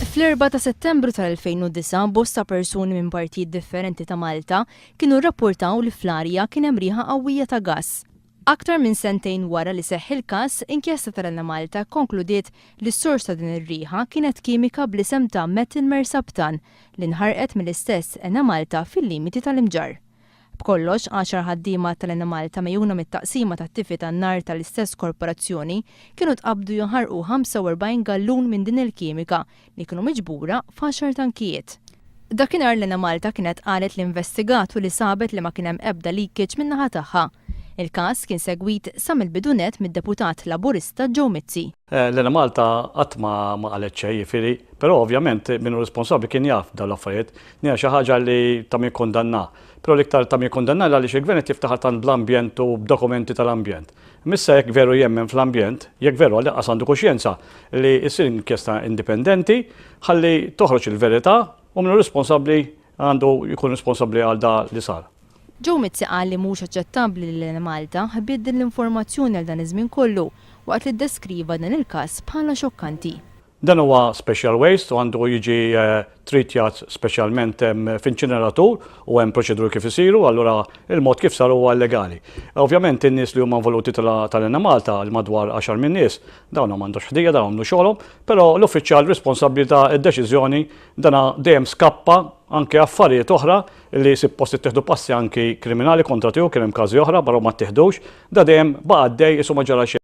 Fl-4 ta' Settembru tal-2009 bosta persuni minn partijiet differenti ta' Malta kienu rrapportaw li fl-arja kien hemm riħa qawwija ta' gass. Aktar minn sentejn wara li seħħ il-każ, inkjesta tal-Enna Malta konkludiet li s-sors ta' din ir-riħa kienet kimika bl-isem ta' metil mersabtan li nħarqet mill-istess Enna Malta fil-limiti tal-imġar. B'kollox, 10 ħaddiema tal-Enna Malta mejjuna mit-taqsima tat-tifi tan-nar tal-istess korporazzjoni kienu tqabdu jonħarqu 45 gallun minn din il-kimika li kienu miġbura f'10 tankijiet. Dakinhar l-Enna Malta kienet qalet l-investigatu li sabet li ma kien hemm ebda leakage min-naħa tagħha. Il-każ kien segwit sa mill-bidunet mid-deputat Laburista Joe Mizzi. L-Enna Malta qatt ma qalet xejn jifieri, però ovvjament minnu responsabbli kien jaf dawn l-affarijiet, nija xi ħaġa li ta' min kondanna. Però l-iktar ta' min kondanna għaliex il-gvern qed jiftaħar tan bl-ambjent u b'dokumenti tal-ambjent. Missa jekk veru jemmen fl-ambjent, jekk veru għalli għandu kuxjenza li jsir inkjesta indipendenti, ħalli toħroġ il-verità u minnu responsabbli għandu jkun responsabbli għal da li sar. Joe Mizzi qal li mhux aċċettabbli li l-Enna Malta ħabiet din l-informazzjoni għal dan iż-żmien kollu waqt li ddeskriva dan il-każ bħala xokkanti. Dan huwa special waste u għandu jiġi tritjat speċjalment f'inċineratur u hemm proċeduri kif isiru, allura il-mod kif sar huwa legali. Ovvjament in-nies li huma involuti tal-Enna Malta li madwar 10 min nies dawn m'għandux ħdija dawn għamlu xogħolhom, però l-uffiċjal responsabbli ta' id-deċiżjoni dana dejjem skappa anke affarijiet oħra li suppost ittieħdu passi anki kriminali kontra tiegħu kien hemm każi oħra barra ma ttieħdux, da dejjem baqa' għaddej isu ma ġara xejn.